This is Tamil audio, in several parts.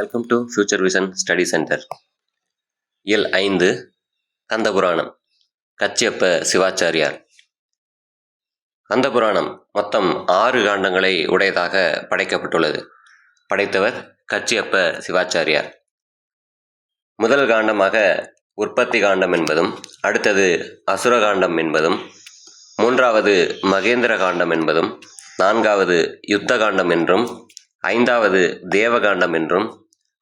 Welcome to future vision study centre. இயல் 5 கந்தபுராணம். கச்சியப்ப சிவாச்சாரியார். கந்தபுராணம் மொத்தம் 6 காண்டங்களை உடையதாக படைக்கப்பட்டுள்ளது. படைத்தவர் கச்சியப்ப சிவாச்சாரியார். முதல் காண்டமாக உற்பத்தி காண்டம் என்பதும், அடுத்தது அசுரகாண்டம் என்பதும், மூன்றாவது மகேந்திர காண்டம் என்பதும், நான்காவது யுத்த காண்டம் என்றும், ஐந்தாவது தேவகாண்டம் என்றும்,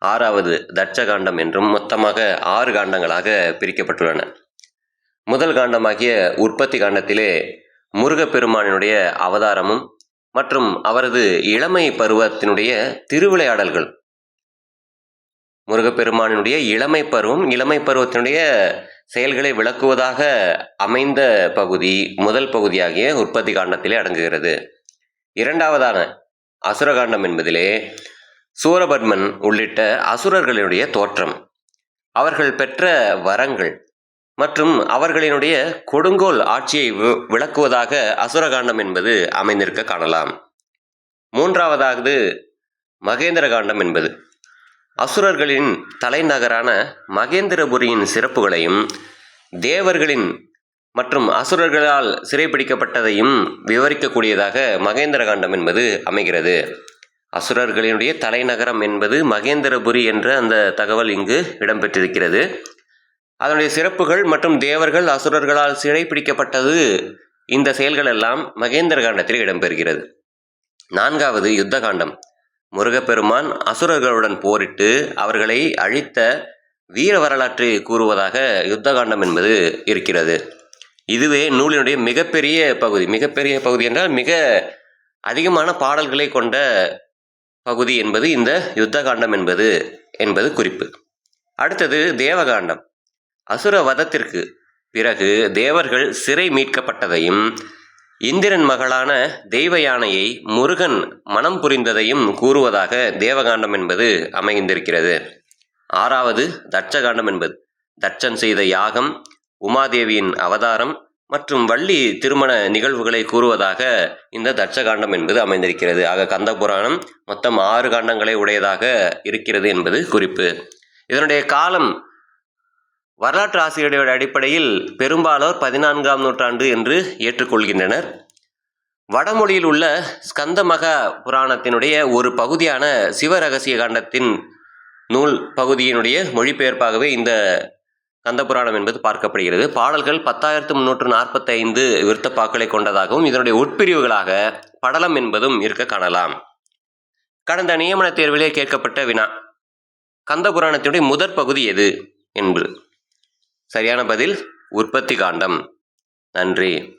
ஆறாவது தட்சகாண்டம் என்றும் மொத்தமாக 6 காண்டங்களாக பிரிக்கப்பட்டுள்ளன. முதல் காண்டமாகிய உற்பத்தி காண்டத்திலே முருகப்பெருமானினுடைய அவதாரமும் மற்றும் அவரது இளமை பருவத்தினுடைய திருவிளையாடல்கள், முருகப்பெருமானினுடைய இளமை பருவத்தினுடைய செயல்களை விளக்குவதாக அமைந்த பகுதி முதல் பகுதியாகிய உற்பத்தி காண்டத்திலே அடங்குகிறது. இரண்டாவதான அசுரகாண்டம் என்பதிலே சூரபத்மன் உள்ளிட்ட அசுரர்களுடைய தோற்றம், அவர்கள் பெற்ற வரங்கள் மற்றும் அவர்களினுடைய கொடுங்கோல் ஆட்சியை விளக்குவதாக அசுரகாண்டம் என்பது அமைந்திருக்க காணலாம். மூன்றாவதாவது மகேந்திர காண்டம் என்பது அசுரர்களின் தலைநகரான மகேந்திரபுரியின் சிறப்புகளையும், தேவர்களின் மற்றும் அசுரர்களால் சிறைப்பிடிக்கப்பட்டதையும் விவரிக்கக்கூடியதாக மகேந்திர காண்டம் என்பது அமைகிறது. அசுரர்களினுடைய தலைநகரம் என்பது மகேந்திரபுரி என்ற அந்த தகவல் இங்கு இடம்பெற்றிருக்கிறது. அதனுடைய சிறப்புகள் மற்றும் தேவர்கள் அசுரர்களால் சிறைப்பிடிக்கப்பட்டது, இந்த செயல்கள் எல்லாம் மகேந்திர காண்டத்தில் இடம்பெறுகிறது. நான்காவது யுத்த காண்டம். முருகப்பெருமான் அசுரர்களுடன் போரிட்டு அவர்களை அழித்த வீர வரலாற்றை கூறுவதாக யுத்த காண்டம் என்பது இருக்கிறது. இதுவே நூலினுடைய மிகப்பெரிய பகுதி என்றால் மிக அதிகமான பாடல்களை கொண்ட பகுதி என்பது இந்த யுத்த காண்டம் என்பது குறிப்பு. அடுத்தது தேவகாண்டம். அசுர வதத்திற்கு பிறகு தேவர்கள் சிறை மீட்கப்பட்டதையும், இந்திரன் மகளான தெய்வ யானையை முருகன் மனம் புரிந்ததையும் கூறுவதாக தேவகாண்டம் என்பது அமைந்திருக்கிறது. ஆறாவது தட்சகாண்டம் என்பது தட்சன் செய்த யாகம், உமாதேவியின் அவதாரம் மற்றும் வள்ளி திருமண நிகழ்வுகளை கூறுவதாக இந்த தட்சகாண்டம் என்பது அமைந்திருக்கிறது. ஆக கந்தபுராணம் மொத்தம் 6 காண்டங்களை உடையதாக இருக்கிறது என்பது குறிப்பு. இதனுடைய காலம் வரலாற்று ஆசிரியருடைய அடிப்படையில் பெரும்பாலோர் 14ஆம் நூற்றாண்டு என்று ஏற்றுக்கொள்கின்றனர். வடமொழியில் உள்ள ஸ்கந்த மகா புராணத்தினுடைய ஒரு பகுதியான சிவரகசிய காண்டத்தின் நூல் பகுதியினுடைய மொழிபெயர்ப்பாகவே இந்த கந்தபுராணம் என்பது பார்க்கப்படுகிறது. பாடல்கள் 10,345 விருத்தப்பாக்களை கொண்டதாகவும் இதனுடைய உட்பிரிவுகளாக படலம் என்பதும் இருக்க காணலாம். கடந்த நியமன தேர்விலே கேட்கப்பட்ட வினா, கந்தபுராணத்தினுடைய முதற் பகுதி எது என்பது. சரியான பதில் உற்பத்தி காண்டம். நன்றி.